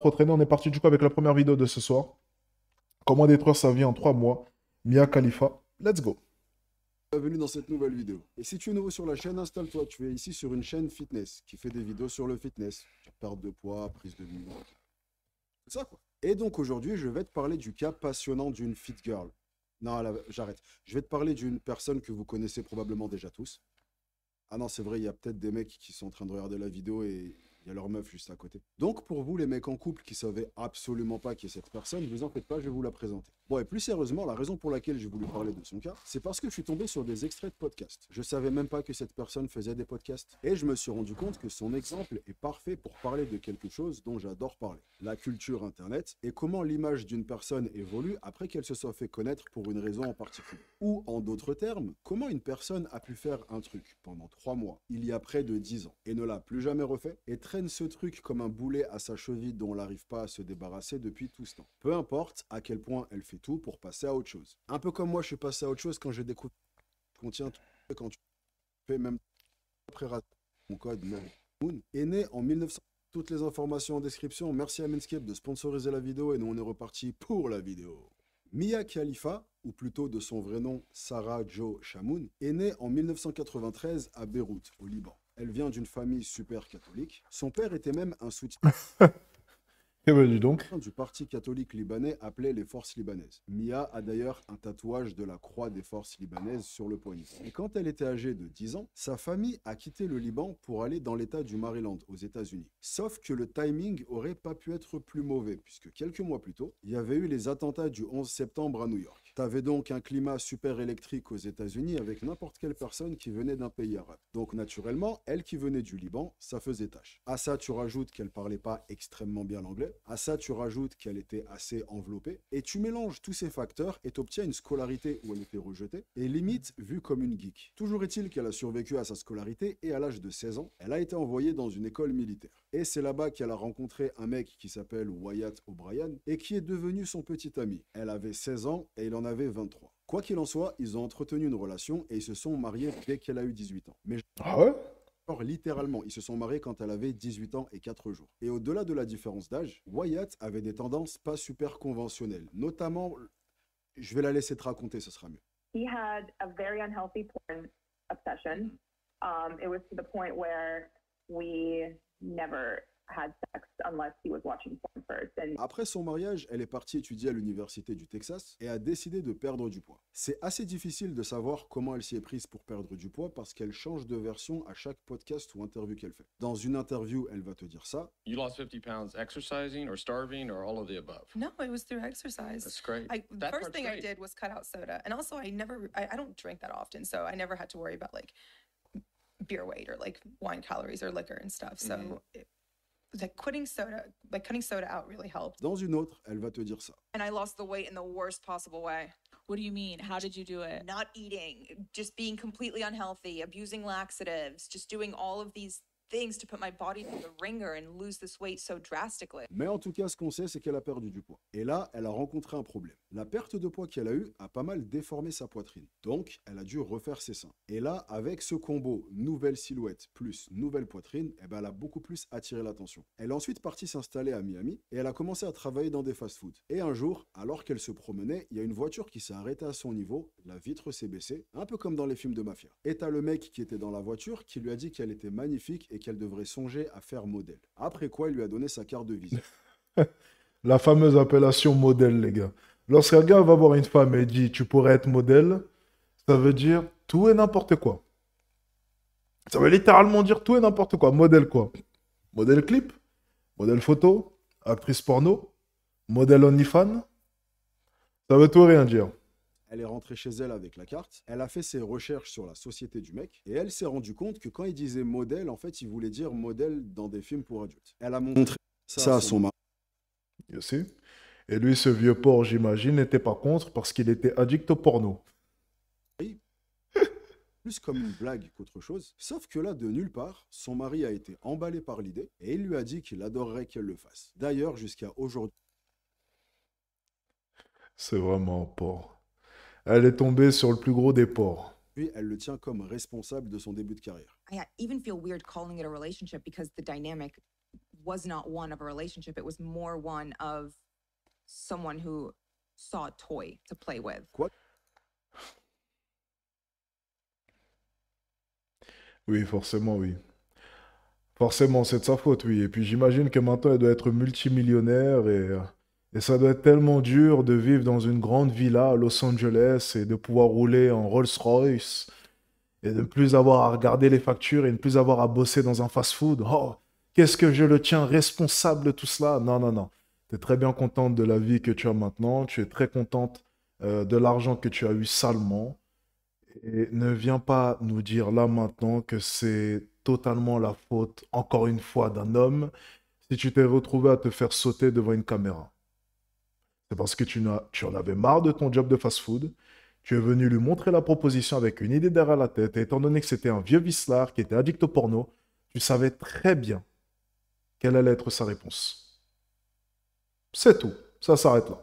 trop traîner, on est parti du coup avec la première vidéo de ce soir. Comment détruire sa vie en 3 mois. Mia Khalifa, let's go. Bienvenue dans cette nouvelle vidéo. Et si tu es nouveau sur la chaîne, installe-toi. Tu es ici sur une chaîne fitness qui fait des vidéos sur le fitness, sur perte de poids, prise de muscle, tout ça quoi. Et donc aujourd'hui, je vais te parler du cas passionnant d'une fit girl. Non, là, j'arrête. Je vais te parler d'une personne que vous connaissez probablement déjà tous. Ah non, c'est vrai, il y a peut-être des mecs qui sont en train de regarder la vidéo et il y a leur meuf juste à côté. Donc pour vous, les mecs en couple qui savaient absolument pas qui est cette personne, vous en faites pas, je vais vous la présenter. Bon, et plus sérieusement, la raison pour laquelle j'ai voulu parler de son cas, c'est parce que je suis tombé sur des extraits de podcasts. Je savais même pas que cette personne faisait des podcasts. Et je me suis rendu compte que son exemple est parfait pour parler de quelque chose dont j'adore parler. La culture Internet et comment l'image d'une personne évolue après qu'elle se soit fait connaître pour une raison en particulier. Ou, en d'autres termes, comment une personne a pu faire un truc pendant 3 mois, il y a près de 10 ans, et ne l'a plus jamais refait, et traîne ce truc comme un boulet à sa cheville dont on n'arrive pas à se débarrasser depuis tout ce temps. Peu importe à quel point elle fait tout pour passer à autre chose. Un peu comme moi, je suis passé à autre chose quand j'ai découvert contient tout, quand tu fais même après mon code Moon est né en 1900. Toutes les informations en description. Merci à Manscaped de sponsoriser la vidéo et nous on est reparti pour la vidéo. Mia Khalifa, ou plutôt de son vrai nom Sarah Jo Chamoun, est née en 1993 à Beyrouth, au Liban. Elle vient d'une famille super catholique. Son père était même un soutien Et ben dis donc. du parti catholique libanais appelé les Forces libanaises. Mia a d'ailleurs un tatouage de la croix des Forces libanaises sur le poignet. Et quand elle était âgée de 10 ans, sa famille a quitté le Liban pour aller dans l'état du Maryland, aux États-Unis. Sauf que le timing aurait pas pu être plus mauvais, puisque quelques mois plus tôt, il y avait eu les attentats du 11 septembre à New York. T'avais donc un climat super électrique aux États-Unis avec n'importe quelle personne qui venait d'un pays arabe. Donc naturellement, elle qui venait du Liban, ça faisait tâche. À ça, tu rajoutes qu'elle parlait pas extrêmement bien l'anglais. À ça, tu rajoutes qu'elle était assez enveloppée. Et tu mélanges tous ces facteurs et t'obtiens une scolarité où elle était rejetée et limite vue comme une geek. Toujours est-il qu'elle a survécu à sa scolarité et à l'âge de 16 ans, elle a été envoyée dans une école militaire. Et c'est là-bas qu'elle a rencontré un mec qui s'appelle Wyatt O'Brien et qui est devenu son petit ami. Elle avait 16 ans et il en avait 23. Quoi qu'il en soit, ils ont entretenu une relation et ils se sont mariés dès qu'elle a eu 18 ans. Mais Ah ouais? genre, littéralement, ils se sont mariés quand elle avait 18 ans et 4 jours. Et au-delà de la différence d'âge, Wyatt avait des tendances pas super conventionnelles. Notamment, je vais la laisser te raconter, ce sera mieux. He had a very unhealthy porn obsession. It was to the point where we never had sex unless he was watching porn first. And Après son mariage, elle est partie étudier à l'université du Texas et a décidé de perdre du poids. C'est assez difficile de savoir comment elle s'y est prise pour perdre du poids parce qu'elle change de version à chaque podcast ou interview qu'elle fait. Dans une interview, elle va te dire ça. You lost 50 pounds exercising or starving or all of the above? No, it was through exercise. That's great. The That first part's thing I great. did was cut out soda, and also I don't drink that often, so I never had to worry about like beer weight or like wine calories or liquor and stuff. So like cutting soda out really helped. Dans une autre, elle va te dire ça. And I lost the weight in the worst possible way. What do you mean? How did you do it? Not eating, just being completely unhealthy, abusing laxatives, just doing all of these things to put my body through the ringer and lose this weight so drastically. Mais en tout cas, ce qu'on sait, c'est qu'elle a perdu du poids. Et là, elle a rencontré un problème. La perte de poids qu'elle a eue a pas mal déformé sa poitrine. Donc, elle a dû refaire ses seins. Et là, avec ce combo nouvelle silhouette plus nouvelle poitrine, eh ben, elle a beaucoup plus attiré l'attention. Elle est ensuite partie s'installer à Miami et elle a commencé à travailler dans des fast-foods. Et un jour, alors qu'elle se promenait, il y a une voiture qui s'est arrêtée à son niveau, la vitre s'est baissée, un peu comme dans les films de mafia. Et t'as le mec qui était dans la voiture qui lui a dit qu'elle était magnifique et qu'elle devrait songer à faire modèle. Après quoi, il lui a donné sa carte de visite. La fameuse appellation modèle, les gars. Lorsqu'un gars va voir une femme et dit tu pourrais être modèle, ça veut dire tout et n'importe quoi. Ça veut littéralement dire tout et n'importe quoi. Modèle quoi? Modèle clip? Modèle photo? Actrice porno? Modèle OnlyFans? Ça veut tout et rien dire. Elle est rentrée chez elle avec la carte, elle a fait ses recherches sur la société du mec, et elle s'est rendue compte que quand il disait modèle, en fait, il voulait dire modèle dans des films pour adultes. Elle a montré ça à son mari. You see? Et lui, ce vieux porc, j'imagine, n'était pas contre parce qu'il était addict au porno. Plus comme une blague qu'autre chose. Sauf que là, de nulle part, son mari a été emballé par l'idée, et il lui a dit qu'il adorerait qu'elle le fasse. D'ailleurs, jusqu'à aujourd'hui, C'est vraiment un porc. Elle est tombée sur le plus gros des porcs. elle le tient comme responsable de son début de carrière. I even feel weird calling it a relationship because the dynamic was not one of a relationship. It was more one of someone who saw a toy to play with. Oui, forcément, oui. Forcément, c'est de sa faute, oui. Et puis j'imagine que maintenant, elle doit être multimillionnaire et ça doit être tellement dur de vivre dans une grande villa à Los Angeles et de pouvoir rouler en Rolls-Royce et de ne plus avoir à regarder les factures et ne plus avoir à bosser dans un fast-food. Oh, qu'est-ce que je le tiens responsable de tout cela? Non, non, non. Tu es très bien contente de la vie que tu as maintenant. Tu es très contente de l'argent que tu as eu salement. Et ne viens pas nous dire là maintenant que c'est totalement la faute, encore une fois, d'un homme si tu t'es retrouvé à te faire sauter devant une caméra. C'est parce que tu en avais marre de ton job de fast-food. Tu es venu lui montrer la proposition avec une idée derrière la tête. Et étant donné que c'était un vieux vicelard qui était addict au porno, tu savais très bien quelle allait être sa réponse. C'est tout. Ça s'arrête là.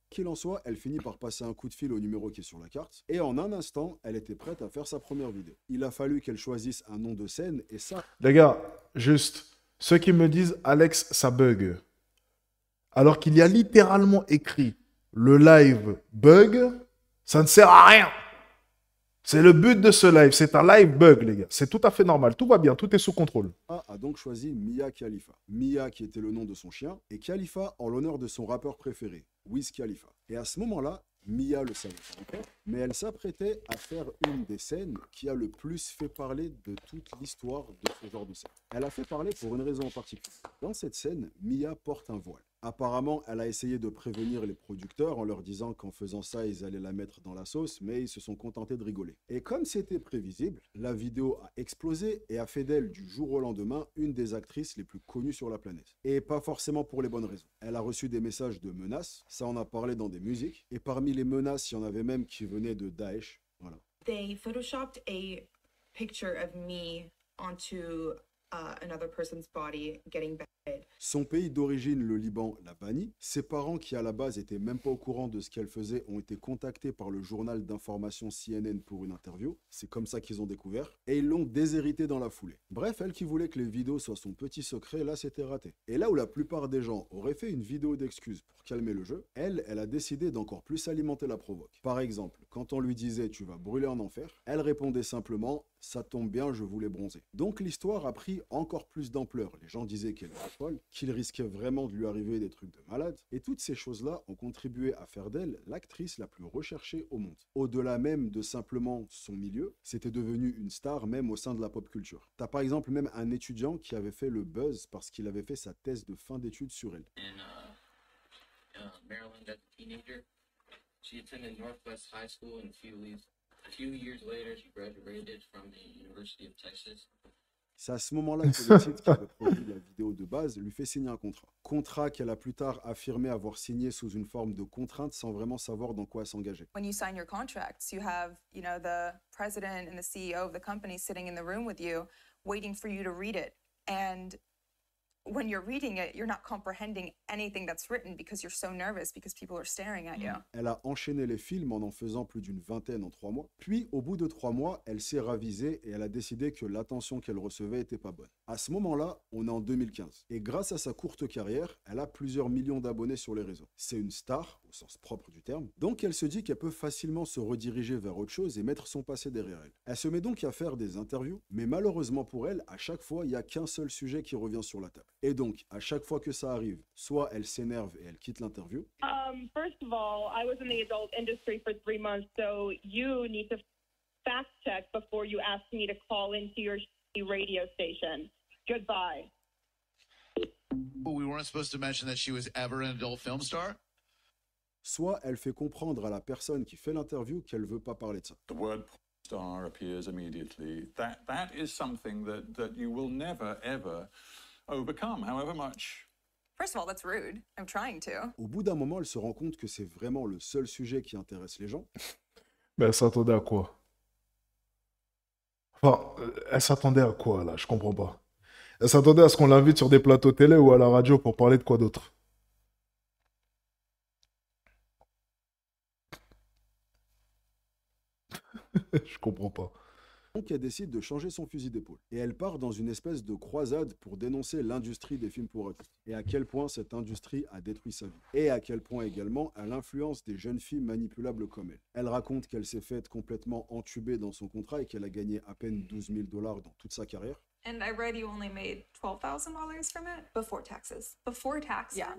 Qu'il en soit, elle finit par passer un coup de fil au numéro qui est sur la carte, et en un instant, elle était prête à faire sa première vidéo. Il a fallu qu'elle choisisse un nom de scène, et ça... Les gars, juste, ceux qui me disent Alex, ça bug. Alors qu'il y a littéralement écrit le live bug, ça ne sert à rien. C'est le but de ce live, c'est un live bug, les gars. C'est tout à fait normal, tout va bien, tout est sous contrôle. A donc choisi Mia Khalifa. Mia qui était le nom de son chien, et Khalifa en l'honneur de son rappeur préféré, Wiz Khalifa. Et à ce moment-là, Mia le savait pas encore, mais elle s'apprêtait à faire une des scènes qui a le plus fait parler de toute l'histoire de ce genre de scène. Elle a fait parler pour une raison en particulier. Dans cette scène, Mia porte un voile. Apparemment, elle a essayé de prévenir les producteurs en leur disant qu'en faisant ça, ils allaient la mettre dans la sauce, mais ils se sont contentés de rigoler. Et comme c'était prévisible, la vidéo a explosé et a fait d'elle, du jour au lendemain, une des actrices les plus connues sur la planète. Et pas forcément pour les bonnes raisons. Elle a reçu des messages de menaces, ça on a parlé dans des musiques, et parmi les menaces, il y en avait même qui venaient de Daesh. Voilà. They photoshopped a picture of me onto another person's body getting beheaded. Son pays d'origine, le Liban, l'a banni. Ses parents, qui à la base étaient même pas au courant de ce qu'elle faisait, ont été contactés par le journal d'information CNN pour une interview. C'est comme ça qu'ils ont découvert. Et ils l'ont déshéritée dans la foulée. Bref, elle qui voulait que les vidéos soient son petit secret, là c'était raté. Et là où la plupart des gens auraient fait une vidéo d'excuses pour calmer le jeu, elle a décidé d'encore plus alimenter la provoque. Par exemple, quand on lui disait « tu vas brûler en enfer », elle répondait simplement « ça tombe bien, je voulais bronzer ». Donc l'histoire a pris encore plus d'ampleur. Les gens disaient qu'elle était folle, qu'il risquait vraiment de lui arriver des trucs de malade. Et toutes ces choses-là ont contribué à faire d'elle l'actrice la plus recherchée au monde. Au-delà même de simplement son milieu, c'était devenu une star même au sein de la pop culture. T'as par exemple même un étudiant qui avait fait le buzz parce qu'il avait fait sa thèse de fin d'études sur elle. Maryland as a teenager. She attended Northwest High school and a few years later, she graduated from the University of Texas. C'est à ce moment-là que le site qui avait produit la vidéo de base lui fait signer un contrat. Contrat qu'elle a plus tard affirmé avoir signé sous une forme de contrainte sans vraiment savoir dans quoi s'engager. When you sign your contracts, you have, the president and the CEO of the company sitting in the room with you, waiting for you to read it. And when you're reading it, you're not comprehending anything that's written because you're so nervous because people are staring at you. Elle a enchaîné les films en faisant plus d'une vingtaine en 3 mois. Puis, au bout de 3 mois, elle s'est ravisée et elle a décidé que l'attention qu'elle recevait était pas bonne. À ce moment-là, on est en 2015. Et grâce à sa courte carrière, elle a plusieurs millions d'abonnés sur les réseaux. C'est une star, au sens propre du terme. Donc, elle se dit qu'elle peut facilement se rediriger vers autre chose et mettre son passé derrière elle. Elle se met donc à faire des interviews, mais malheureusement pour elle, à chaque fois, il n'y a qu'un seul sujet qui revient sur la table. Et donc, à chaque fois que ça arrive, soit elle s'énerve et elle quitte l'interview. First of all, I was in the adult industry for 3 months, so you need to fact check before you ask me to call into your radio station. Goodbye. We weren't supposed to mention that she was ever an adult film star? Soit elle fait comprendre à la personne qui fait l'interview qu'elle veut pas parler de ça. The word star appears immediately. That is something that you will never, ever overcome, however much. First of all, that's rude. I'm trying to. Au bout d'un moment, elle se rend compte que c'est vraiment le seul sujet qui intéresse les gens. Mais elle s'attendait à quoi? Enfin, elle s'attendait à quoi, là? Je comprends pas. Elle s'attendait à ce qu'on l'invite sur des plateaux télé ou à la radio pour parler de quoi d'autre? Je comprends pas. Donc elle décide de changer son fusil d'épaule. Et elle part dans une espèce de croisade pour dénoncer l'industrie des films pour adultes. Et à quel point cette industrie a détruit sa vie. Et à quel point également elle influence des jeunes filles manipulables comme elle. Elle raconte qu'elle s'est faite complètement entubée dans son contrat et qu'elle a gagné à peine $12 000 dans toute sa carrière. And I read you only made $12,000 from it? Before taxes. Before taxes? Yeah.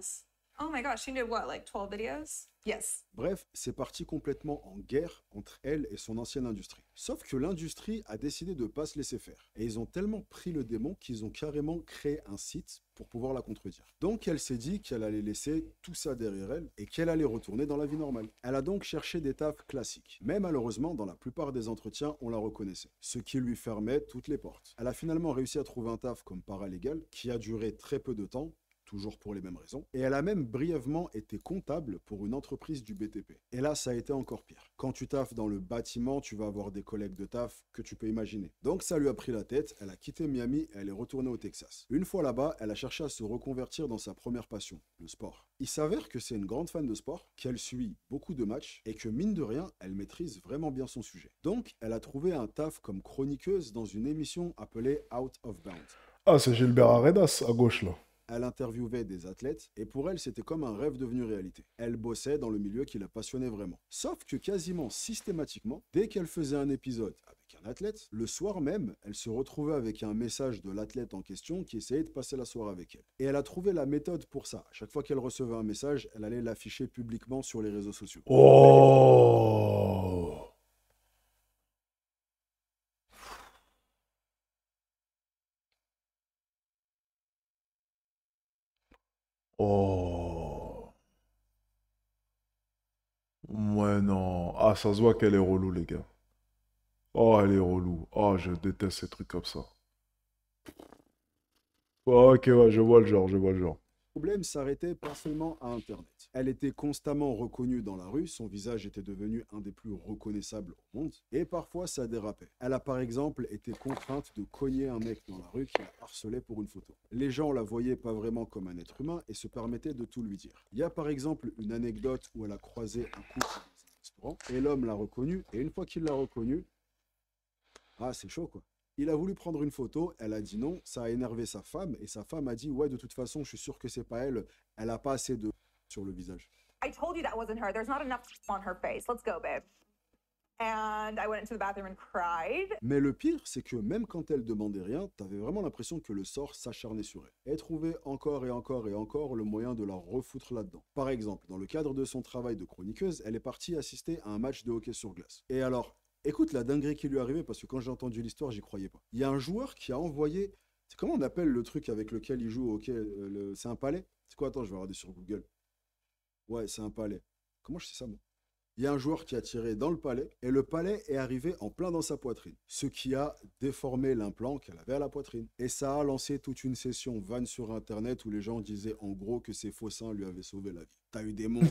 Oh my gosh, she did what, like 12 videos? Yes. Bref, c'est parti complètement en guerre entre elle et son ancienne industrie. Sauf que l'industrie a décidé de ne pas se laisser faire. Et ils ont tellement pris le démon qu'ils ont carrément créé un site pour pouvoir la contredire. Donc elle s'est dit qu'elle allait laisser tout ça derrière elle et qu'elle allait retourner dans la vie normale. Elle a donc cherché des tafs classiques. Mais malheureusement, dans la plupart des entretiens, on la reconnaissait. Ce qui lui fermait toutes les portes. Elle a finalement réussi à trouver un taf comme paralégal qui a duré très peu de temps, toujours pour les mêmes raisons. Et elle a même brièvement été comptable pour une entreprise du BTP. Et là, ça a été encore pire. Quand tu taffes dans le bâtiment, tu vas avoir des collègues de taf que tu peux imaginer. Donc ça lui a pris la tête, elle a quitté Miami et elle est retournée au Texas. Une fois là-bas, elle a cherché à se reconvertir dans sa première passion, le sport. Il s'avère que c'est une grande fan de sport, qu'elle suit beaucoup de matchs et que mine de rien, elle maîtrise vraiment bien son sujet. Donc, elle a trouvé un taf comme chroniqueuse dans une émission appelée Out of Bounds. Ah, c'est Gilbert Arenas à gauche là. Elle interviewait des athlètes et pour elle, c'était comme un rêve devenu réalité. Elle bossait dans le milieu qui la passionnait vraiment. Sauf que quasiment systématiquement, dès qu'elle faisait un épisode avec un athlète, le soir même, elle se retrouvait avec un message de l'athlète en question qui essayait de passer la soirée avec elle. Et elle a trouvé la méthode pour ça. À chaque fois qu'elle recevait un message, elle allait l'afficher publiquement sur les réseaux sociaux. Oh. Oh. Ouais, non. Ah, ça se voit qu'elle est relou, les gars. Oh, elle est relou. Oh, je déteste ces trucs comme ça. Oh, ok, ouais, je vois le genre, je vois le genre. Le problème s'arrêtait pas seulement à Internet. Elle était constamment reconnue dans la rue, son visage était devenu un des plus reconnaissables au monde, et parfois ça dérapait. Elle a par exemple été contrainte de cogner un mec dans la rue qui la harcelait pour une photo. Les gens la voyaient pas vraiment comme un être humain et se permettaient de tout lui dire. Il y a par exemple une anecdote où elle a croisé un couple dans un restaurant, et l'homme l'a reconnu, et une fois qu'il l'a reconnu, ah c'est chaud quoi. Il a voulu prendre une photo, elle a dit non, ça a énervé sa femme, et sa femme a dit ouais de toute façon je suis sûr que c'est pas elle, elle a pas assez de sur le visage. I told you that wasn't her. There's not enough on her face. Let's go, babe. And I went into the bathroom and cried. Mais le pire, c'est que même quand elle demandait rien, t'avais vraiment l'impression que le sort s'acharnait sur elle. Elle trouvait encore et encore et encore le moyen de la refoutre là-dedans. Par exemple, dans le cadre de son travail de chroniqueuse, elle est partie assister à un match de hockey sur glace. Et alors, écoute la dinguerie qui lui est arrivée, parce que quand j'ai entendu l'histoire, j'y croyais pas. Il y a un joueur qui a envoyé... C'est comment on appelle le truc avec lequel il joue au hockey C'est un palais? C'est quoi? Attends, je vais regarder sur Google. Ouais, c'est un palais. Comment je sais ça, moi? Il y a un joueur qui a tiré dans le palais, et le palais est arrivé en plein dans sa poitrine. Ce qui a déformé l'implant qu'elle avait à la poitrine. Et ça a lancé toute une session vanne sur Internet où les gens disaient en gros que ses faux seins lui avaient sauvé la vie. T'as eu des montages,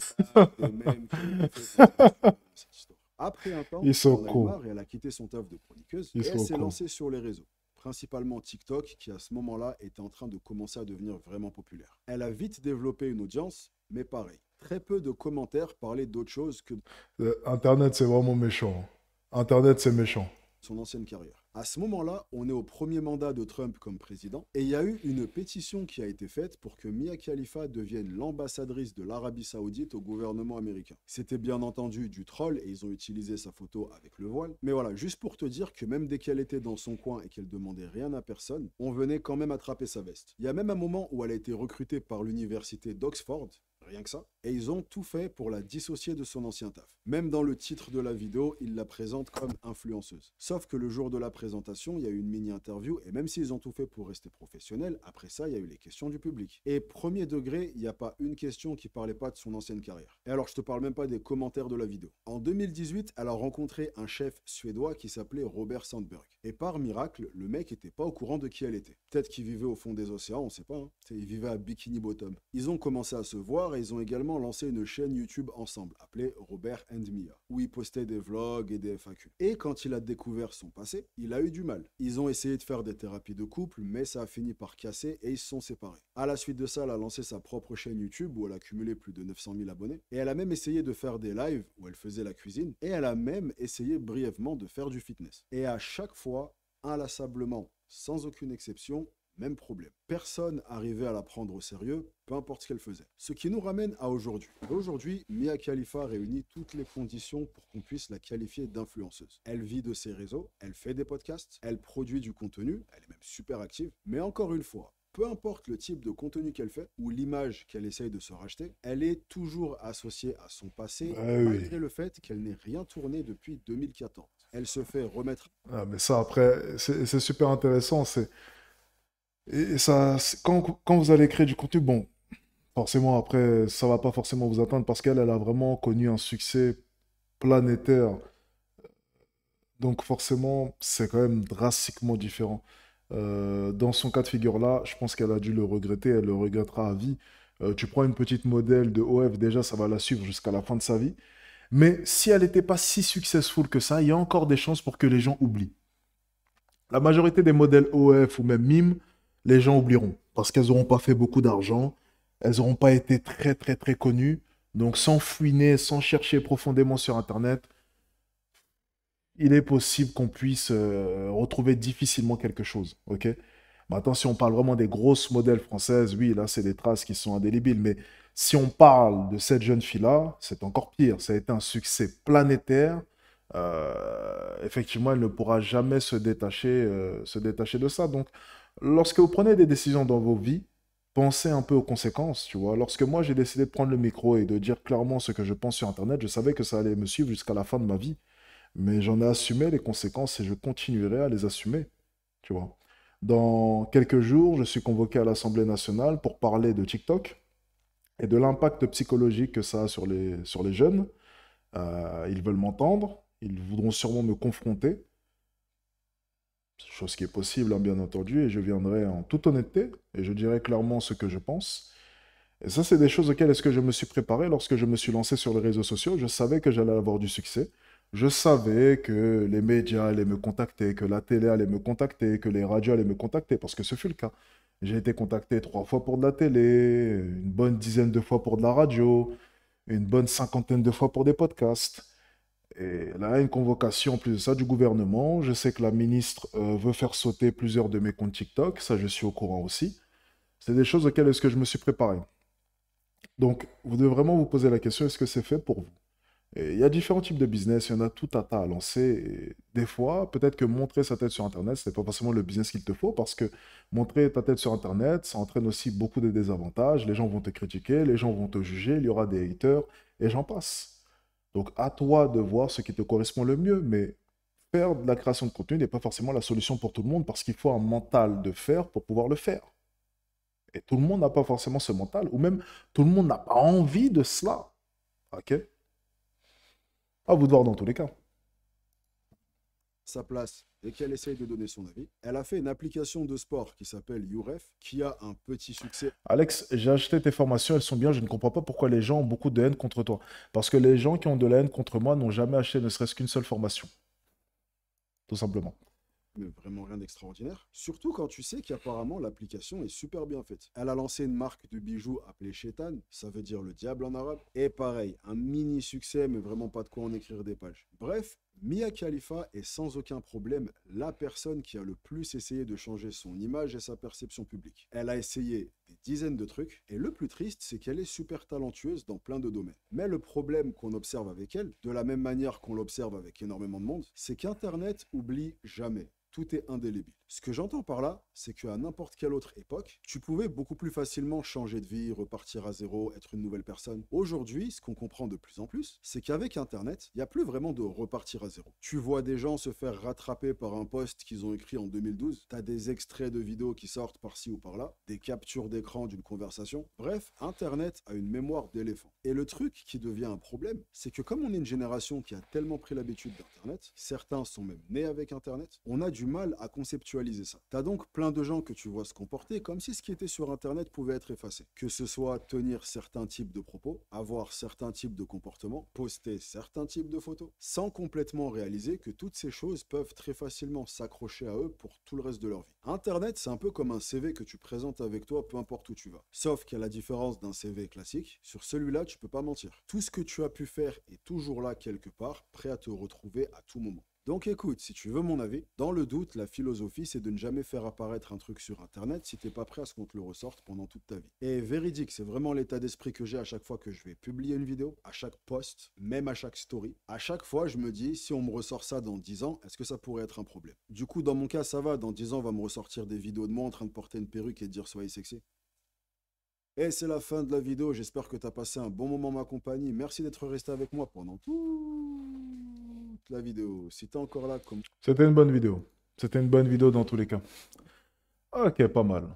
des mèmes qui ont fait cette histoire. Après un temps, Ils sont elle en a eu cons. marre et elle a quitté son taf de chroniqueuse Ils et elle sont s'est cons. lancée sur les réseaux. Principalement TikTok, qui à ce moment-là était en train de commencer à devenir vraiment populaire. Elle a vite développé une audience, mais pareil. Très peu de commentaires parlaient d'autre chose que de Internet, c'est vraiment méchant. Internet, c'est méchant. son ancienne carrière. À ce moment-là, on est au premier mandat de Trump comme président et il y a eu une pétition qui a été faite pour que Mia Khalifa devienne l'ambassadrice de l'Arabie Saoudite au gouvernement américain. C'était bien entendu du troll et ils ont utilisé sa photo avec le voile. Mais voilà, juste pour te dire que même dès qu'elle était dans son coin et qu'elle demandait rien à personne, on venait quand même attraper sa veste. Il y a même un moment où elle a été recrutée par l'université d'Oxford, rien que ça, et ils ont tout fait pour la dissocier de son ancien taf. Même dans le titre de la vidéo, ils la présentent comme influenceuse. Sauf que le jour de la présentation, il y a eu une mini-interview, et même s'ils ont tout fait pour rester professionnels, après ça, il y a eu les questions du public. Et premier degré, il n'y a pas une question qui parlait pas de son ancienne carrière. Et alors, je te parle même pas des commentaires de la vidéo. En 2018, elle a rencontré un chef suédois qui s'appelait Robert Sandberg. Et par miracle, le mec était pas au courant de qui elle était. Peut-être qu'il vivait au fond des océans, on sait pas. Hein. Il vivait à Bikini Bottom. Ils ont commencé à se voir, et ils ont également lancé une chaîne YouTube ensemble, appelée Robert and Mia, où ils postaient des vlogs et des FAQ. Et quand il a découvert son passé, il a eu du mal. Ils ont essayé de faire des thérapies de couple, mais ça a fini par casser et ils se sont séparés. À la suite de ça, elle a lancé sa propre chaîne YouTube où elle a cumulé plus de 900 000 abonnés. Et elle a même essayé de faire des lives où elle faisait la cuisine. Et elle a même essayé brièvement de faire du fitness. Et à chaque fois, inlassablement, sans aucune exception, même problème. Personne n'arrivait à la prendre au sérieux, peu importe ce qu'elle faisait. Ce qui nous ramène à aujourd'hui. Aujourd'hui, Mia Khalifa réunit toutes les conditions pour qu'on puisse la qualifier d'influenceuse. Elle vit de ses réseaux, elle fait des podcasts, elle produit du contenu, elle est même super active. Mais encore une fois, peu importe le type de contenu qu'elle fait ou l'image qu'elle essaye de se racheter, elle est toujours associée à son passé, malgré le fait qu'elle n'ait rien tourné depuis 2014. Elle se fait remettre... Ah, mais ça, après, c'est super intéressant. Et ça, quand vous allez créer du contenu, bon, forcément, après, ça va pas forcément vous atteindre parce qu'elle a vraiment connu un succès planétaire. Donc forcément, c'est quand même drastiquement différent. Dans son cas de figure-là, je pense qu'elle a dû le regretter, elle le regrettera à vie. Tu prends une petite modèle de OF, déjà, ça va la suivre jusqu'à la fin de sa vie. Mais si elle n'était pas si successful que ça, il y a encore des chances pour que les gens oublient. La majorité des modèles OF ou même MIM, les gens oublieront parce qu'elles n'auront pas fait beaucoup d'argent, elles n'auront pas été très très très connues. Donc sans fouiner, sans chercher profondément sur Internet, il est possible qu'on puisse retrouver difficilement quelque chose. Ok. Maintenant, si on parle vraiment des grosses modèles françaises, oui, là, c'est des traces qui sont indélébiles. Mais si on parle de cette jeune fille-là, c'est encore pire. Ça a été un succès planétaire. Effectivement, elle ne pourra jamais se détacher de ça. Donc, lorsque vous prenez des décisions dans vos vies, pensez un peu aux conséquences, tu vois. Lorsque moi, j'ai décidé de prendre le micro et de dire clairement ce que je pense sur Internet, je savais que ça allait me suivre jusqu'à la fin de ma vie. Mais j'en ai assumé les conséquences et je continuerai à les assumer, tu vois. Dans quelques jours, je suis convoqué à l'Assemblée nationale pour parler de TikTok et de l'impact psychologique que ça a sur les jeunes. Ils veulent m'entendre, ils voudront sûrement me confronter, chose qui est possible, hein, bien entendu, et je viendrai en toute honnêteté et je dirai clairement ce que je pense. Et ça, c'est des choses auxquelles est-ce que je me suis préparé lorsque je me suis lancé sur les réseaux sociaux. Je savais que j'allais avoir du succès. Je savais que les médias allaient me contacter, que la télé allait me contacter, que les radios allaient me contacter, parce que ce fut le cas. J'ai été contacté 3 fois pour de la télé, une bonne dizaine de fois pour de la radio, une bonne cinquantaine de fois pour des podcasts. Et là, une convocation en plus de ça du gouvernement. Je sais que la ministre veut faire sauter plusieurs de mes comptes TikTok, ça je suis au courant aussi. C'est des choses auxquelles est-ce que je me suis préparé. Donc, vous devez vraiment vous poser la question, est-ce que c'est fait pour vous? Et il y a différents types de business, il y en a tout un tas à lancer. Et des fois, peut-être que montrer sa tête sur Internet, ce n'est pas forcément le business qu'il te faut, parce que montrer ta tête sur Internet, ça entraîne aussi beaucoup de désavantages. Les gens vont te critiquer, les gens vont te juger, il y aura des haters, et j'en passe. Donc, à toi de voir ce qui te correspond le mieux, mais faire de la création de contenu n'est pas forcément la solution pour tout le monde, parce qu'il faut un mental de faire pour pouvoir le faire. Et tout le monde n'a pas forcément ce mental, ou même tout le monde n'a pas envie de cela. Ok? À vous de voir dans tous les cas. Sa place et qu'elle essaye de donner son avis. Elle a fait une application de sport qui s'appelle YouRef, qui a un petit succès. Alex, j'ai acheté tes formations, elles sont bien. Je ne comprends pas pourquoi les gens ont beaucoup de haine contre toi. Parce que les gens qui ont de la haine contre moi n'ont jamais acheté ne serait-ce qu'une seule formation. Tout simplement. Mais vraiment rien d'extraordinaire. Surtout quand tu sais qu'apparemment l'application est super bien faite. Elle a lancé une marque de bijoux appelée Shaitan, ça veut dire le diable en arabe. Et pareil, un mini succès, mais vraiment pas de quoi en écrire des pages. Bref, Mia Khalifa est sans aucun problème la personne qui a le plus essayé de changer son image et sa perception publique. Elle a essayé des dizaines de trucs, et le plus triste, c'est qu'elle est super talentueuse dans plein de domaines. Mais le problème qu'on observe avec elle, de la même manière qu'on l'observe avec énormément de monde, c'est qu'Internet oublie jamais. Tout est indélébile. Ce que j'entends par là, c'est qu'à n'importe quelle autre époque, tu pouvais beaucoup plus facilement changer de vie, repartir à zéro, être une nouvelle personne. Aujourd'hui, ce qu'on comprend de plus en plus, c'est qu'avec Internet, il n'y a plus vraiment de repartir à zéro. Tu vois des gens se faire rattraper par un post qu'ils ont écrit en 2012, t'as des extraits de vidéos qui sortent par-ci ou par-là, des captures d'écran d'une conversation. Bref, Internet a une mémoire d'éléphant. Et le truc qui devient un problème, c'est que comme on est une génération qui a tellement pris l'habitude d'Internet, certains sont même nés avec Internet, on a du mal à conceptualiser virtualiser ça. T'as donc plein de gens que tu vois se comporter comme si ce qui était sur Internet pouvait être effacé. Que ce soit tenir certains types de propos, avoir certains types de comportements, poster certains types de photos, sans complètement réaliser que toutes ces choses peuvent très facilement s'accrocher à eux pour tout le reste de leur vie. Internet, c'est un peu comme un CV que tu présentes avec toi peu importe où tu vas. Sauf qu'à la différence d'un CV classique, sur celui-là, tu peux pas mentir. Tout ce que tu as pu faire est toujours là quelque part, prêt à te retrouver à tout moment. Donc écoute, si tu veux mon avis, dans le doute, la philosophie, c'est de ne jamais faire apparaître un truc sur Internet si t'es pas prêt à ce qu'on te le ressorte pendant toute ta vie. Et véridique, c'est vraiment l'état d'esprit que j'ai à chaque fois que je vais publier une vidéo, à chaque post, même à chaque story. À chaque fois, je me dis, si on me ressort ça dans 10 ans, est-ce que ça pourrait être un problème? Du coup, dans mon cas, ça va, dans 10 ans, on va me ressortir des vidéos de moi en train de porter une perruque et de dire soyez sexy. Et c'est la fin de la vidéo, j'espère que tu as passé un bon moment en ma compagnie. Merci d'être resté avec moi pendant toute la vidéo. Si tu es encore là, comme... C'était une bonne vidéo. C'était une bonne vidéo dans tous les cas. Ok, pas mal.